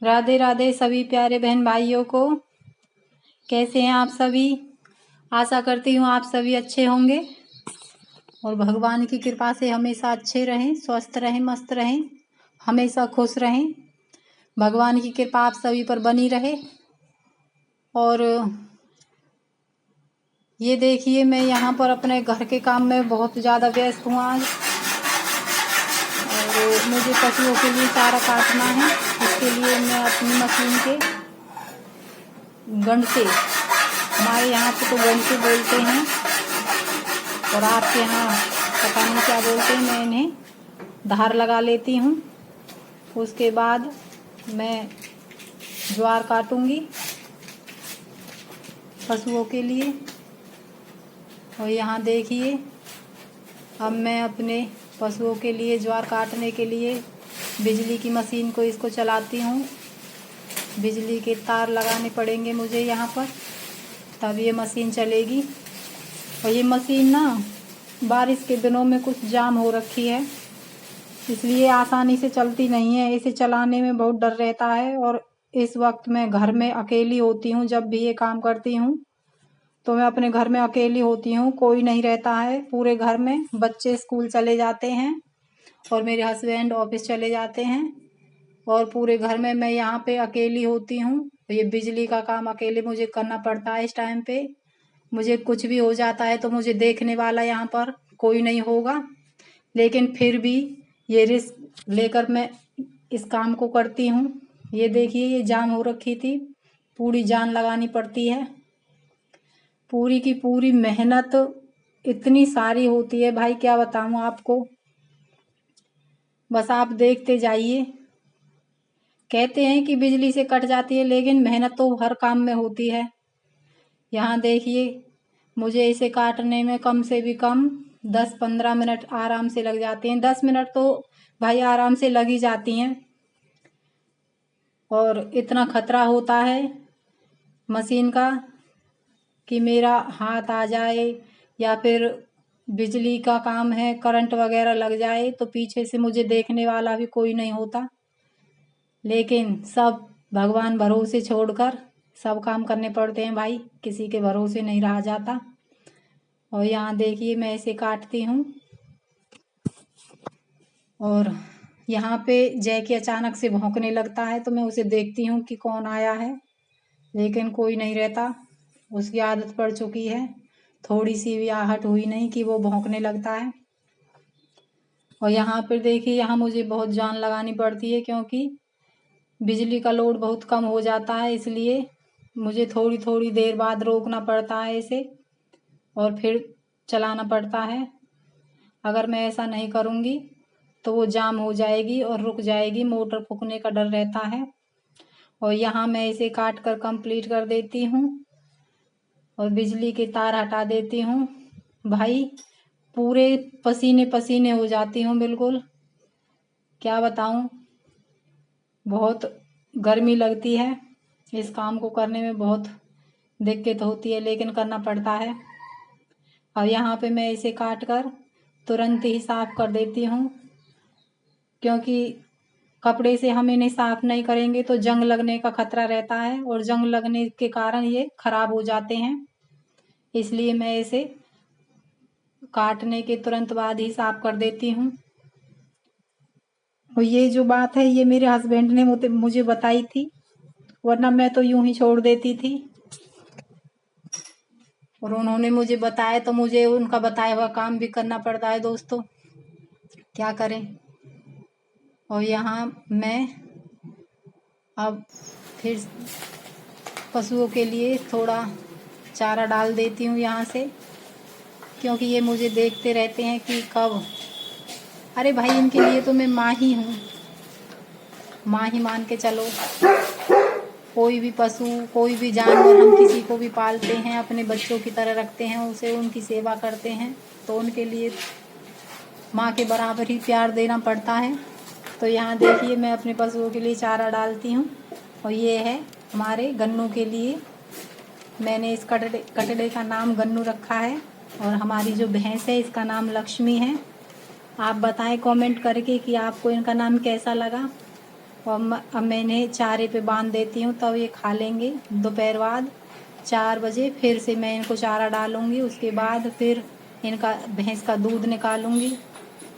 राधे राधे सभी प्यारे बहन भाइयों को। कैसे हैं आप सभी? आशा करती हूँ आप सभी अच्छे होंगे और भगवान की कृपा से हमेशा अच्छे रहें, स्वस्थ रहें, मस्त रहें, हमेशा खुश रहें। भगवान की कृपा आप सभी पर बनी रहे। और ये देखिए, मैं यहाँ पर अपने घर के काम में बहुत ज़्यादा व्यस्त हूँ आज। और मुझे पशुओं के लिए चारा काटना है। इसके लिए मैं अपनी मशीन के गंडसे, हमारे यहाँ पे तो गंडसे बोलते हैं और आपके यहाँ पता नहीं क्या बोलते हैं, मैं इन्हें धार लगा लेती हूँ। उसके बाद मैं ज्वार काटूंगी पशुओं के लिए। और यहाँ देखिए, अब मैं अपने पशुओं के लिए ज्वार काटने के लिए बिजली की मशीन को इसको चलाती हूँ। बिजली के तार लगाने पड़ेंगे मुझे यहाँ पर, तब ये मशीन चलेगी। और ये मशीन ना बारिश के दिनों में कुछ जाम हो रखी है, इसलिए आसानी से चलती नहीं है। इसे चलाने में बहुत डर रहता है। और इस वक्त मैं घर में अकेली होती हूँ। जब भी ये काम करती हूँ तो मैं अपने घर में अकेली होती हूँ, कोई नहीं रहता है पूरे घर में। बच्चे स्कूल चले जाते हैं और मेरे हस्बैंड ऑफिस चले जाते हैं और पूरे घर में मैं यहाँ पे अकेली होती हूँ। ये बिजली का काम अकेले मुझे करना पड़ता है। इस टाइम पे मुझे कुछ भी हो जाता है तो मुझे देखने वाला यहाँ पर कोई नहीं होगा, लेकिन फिर भी ये रिस्क लेकर मैं इस काम को करती हूँ। ये देखिए, ये जाम हो रखी थी, पूरी जान लगानी पड़ती है। पूरी की पूरी मेहनत इतनी सारी होती है भाई, क्या बताऊँ आपको। बस आप देखते जाइए। कहते हैं कि बिजली से कट जाती है, लेकिन मेहनत तो हर काम में होती है। यहाँ देखिए, मुझे इसे काटने में कम से भी कम 10-15 मिनट आराम से लग जाते हैं। 10 मिनट तो भाई आराम से लग ही जाती हैं। और इतना खतरा होता है मशीन का कि मेरा हाथ आ जाए, या फिर बिजली का काम है, करंट वगैरह लग जाए तो पीछे से मुझे देखने वाला भी कोई नहीं होता। लेकिन सब भगवान भरोसे छोड़कर सब काम करने पड़ते हैं भाई, किसी के भरोसे नहीं रहा जाता। और यहाँ देखिए, मैं इसे काटती हूँ। और यहाँ पे जैकी अचानक से भौंकने लगता है तो मैं उसे देखती हूँ कि कौन आया है, लेकिन कोई नहीं रहता। उसकी आदत पड़ चुकी है, थोड़ी सी भी आहट हुई नहीं कि वो भौंकने लगता है। और यहाँ पर देखिए, यहाँ मुझे बहुत जान लगानी पड़ती है क्योंकि बिजली का लोड बहुत कम हो जाता है, इसलिए मुझे थोड़ी थोड़ी देर बाद रोकना पड़ता है इसे और फिर चलाना पड़ता है। अगर मैं ऐसा नहीं करूँगी तो वो जाम हो जाएगी और रुक जाएगी, मोटर फूकने का डर रहता है। और यहाँ मैं इसे काट कर कंप्लीट कर देती हूँ और बिजली के तार हटा देती हूँ। भाई पूरे पसीने पसीने हो जाती हूँ बिल्कुल, क्या बताऊँ। बहुत गर्मी लगती है, इस काम को करने में बहुत दिक्कत होती है, लेकिन करना पड़ता है। और यहाँ पे मैं इसे काट कर तुरंत ही साफ कर देती हूँ, क्योंकि कपड़े से हम इन्हें साफ नहीं करेंगे तो जंग लगने का खतरा रहता है और जंग लगने के कारण ये खराब हो जाते हैं। इसलिए मैं इसे काटने के तुरंत बाद ही साफ कर देती हूँ। और ये जो बात है, ये मेरे हस्बैंड ने मुझे बताई थी, वरना मैं तो यूं ही छोड़ देती थी। और उन्होंने मुझे बताया तो मुझे उनका बताया हुआ काम भी करना पड़ता है दोस्तों, क्या करें। और यहाँ मैं अब फिर पशुओं के लिए थोड़ा चारा डाल देती हूँ यहाँ से, क्योंकि ये मुझे देखते रहते हैं कि कब। अरे भाई, इनके लिए तो मैं माँ ही हूँ, माँ ही मान के चलो। कोई भी पशु, कोई भी जानवर, हम किसी को भी पालते हैं, अपने बच्चों की तरह रखते हैं उसे, उनकी सेवा करते हैं तो उनके लिए माँ के बराबर ही प्यार देना पड़ता है। तो यहाँ देखिए, मैं अपने पशुओं के लिए चारा डालती हूँ। और ये है हमारे गन्नू के लिए, मैंने इस कटड़े का नाम गन्नू रखा है। और हमारी जो भैंस है इसका नाम लक्ष्मी है। आप बताएं कमेंट करके कि आपको इनका नाम कैसा लगा। और अब मैंने चारे पे बांध देती हूँ, तब ये खा लेंगे। दोपहर बाद 4 बजे फिर से मैं इनको चारा डालूँगी। उसके बाद फिर इनका भैंस का दूध निकालूँगी।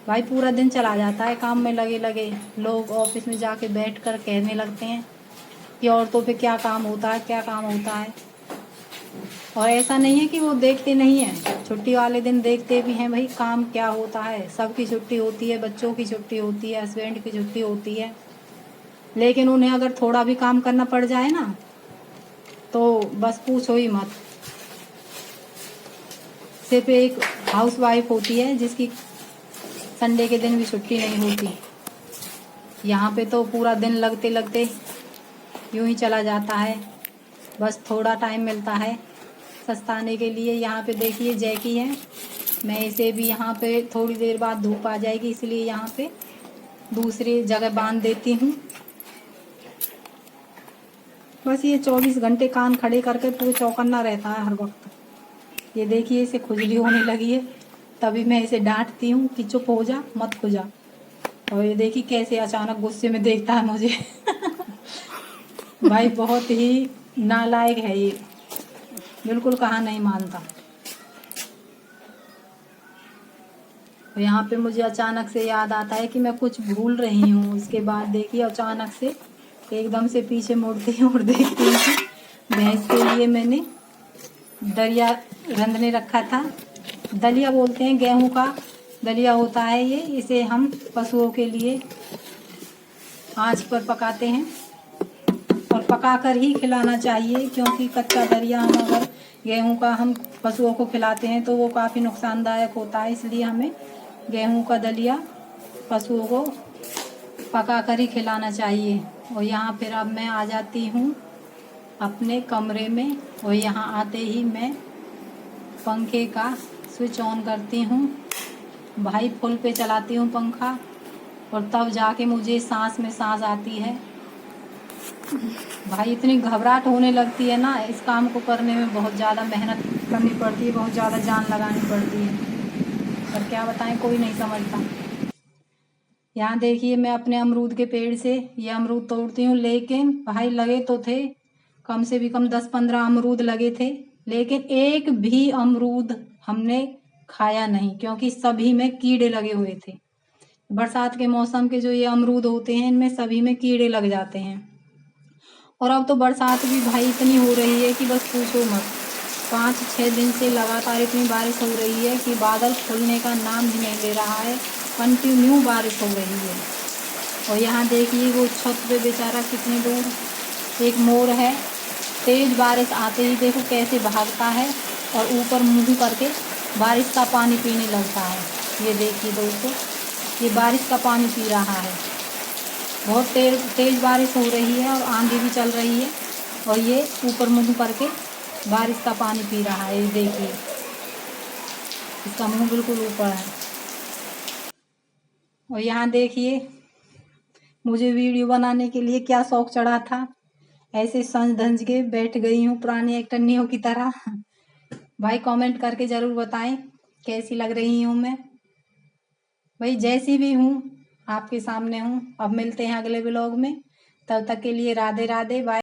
भाई पूरा दिन चला जाता है काम में लगे लगे। लोग ऑफिस में जाके बैठ कर कहने लगते हैं कि औरतों पे क्या काम होता है, क्या काम होता है। और ऐसा नहीं है कि वो देखते नहीं हैं, छुट्टी वाले दिन देखते भी हैं भाई काम क्या होता है। सबकी छुट्टी होती है, बच्चों की छुट्टी होती है, हस्बैंड की छुट्टी होती है, लेकिन उन्हें अगर थोड़ा भी काम करना पड़ जाए ना तो बस पूछो ही मत। सिर्फ एक हाउस वाइफ होती है जिसकी संडे के दिन भी छुट्टी नहीं होती। यहाँ पे तो पूरा दिन लगते लगते यूं ही चला जाता है। बस थोड़ा टाइम मिलता है सस्ताने के लिए। यहाँ पे देखिए जैकी है, मैं इसे भी यहाँ पे थोड़ी देर बाद धूप आ जाएगी इसलिए यहाँ पे दूसरी जगह बांध देती हूँ। बस ये 24 घंटे कान खड़े करके पूरे चौकन्ना रहता है हर वक्त। ये देखिए इसे खुजली होने लगी है, तभी मैं इसे डांटती हूँ कि चुप हो जा, मत खुजा। और ये देखिए कैसे अचानक गुस्से में देखता है मुझे। भाई बहुत ही नालायक है ये, बिल्कुल कहा नहीं मानता। और यहाँ पे मुझे अचानक से याद आता है कि मैं कुछ भूल रही हूँ। उसके बाद देखिए अचानक से एकदम से पीछे मुड़ती हूँ और देखती हूँ कि भैंस के लिए मैंने दलिया रंधने रखा था। दलिया बोलते हैं, गेहूं का दलिया होता है ये। इसे हम पशुओं के लिए आंच पर पकाते हैं और पकाकर ही खिलाना चाहिए, क्योंकि कच्चा दलिया हम अगर गेहूं का हम पशुओं को खिलाते हैं तो वो काफ़ी नुकसानदायक होता है। इसलिए हमें गेहूं का दलिया पशुओं को पकाकर ही खिलाना चाहिए। और यहाँ फिर अब मैं आ जाती हूँ अपने कमरे में, और यहाँ आते ही मैं पंखे का स्विच ऑन करती हूँ। भाई फुल पे चलाती हूँ पंखा, और तब जाके मुझे सांस में सांस आती है। भाई इतनी घबराहट होने लगती है ना, इस काम को करने में बहुत ज़्यादा मेहनत करनी पड़ती है, बहुत ज़्यादा जान लगानी पड़ती है, पर क्या बताएं, कोई नहीं समझता। यहाँ देखिए मैं अपने अमरूद के पेड़ से ये अमरूद तोड़ती हूँ, लेकिन भाई लगे तो थे कम से भी कम 10-15 अमरूद लगे थे, लेकिन एक भी अमरूद हमने खाया नहीं, क्योंकि सभी में कीड़े लगे हुए थे। बरसात के मौसम के जो ये अमरूद होते हैं इनमें सभी में कीड़े लग जाते हैं। और अब तो बरसात भी भाई इतनी हो रही है कि बस पूछो मत। 5-6 दिन से लगातार इतनी बारिश हो रही है कि बादल खुलने का नाम भी नहीं ले रहा है, कंटिन्यू बारिश हो रही है। और यहाँ देखिए वो छत पे बेचारा कितने दूर एक मोर है, तेज बारिश आते ही देखो कैसे भागता है और ऊपर मुंह करके बारिश का पानी पीने लगता है। ये देखिए दोस्तों, ये बारिश का पानी पी रहा है। बहुत तेज बारिश हो रही है और आंधी भी चल रही है, और ये ऊपर मुंह करके बारिश का पानी पी रहा है। ये देखिए इसका मुंह बिल्कुल ऊपर है। और यहाँ देखिए मुझे वीडियो बनाने के लिए क्या शौक चढ़ा था, ऐसे संज धंज के बैठ गई हूँ पुरानी एक्टरनियों की तरह। भाई कमेंट करके ज़रूर बताएं कैसी लग रही हूँ मैं। भाई जैसी भी हूँ आपके सामने हूँ। अब मिलते हैं अगले व्लॉग में, तब तक के लिए राधे राधे, बाय।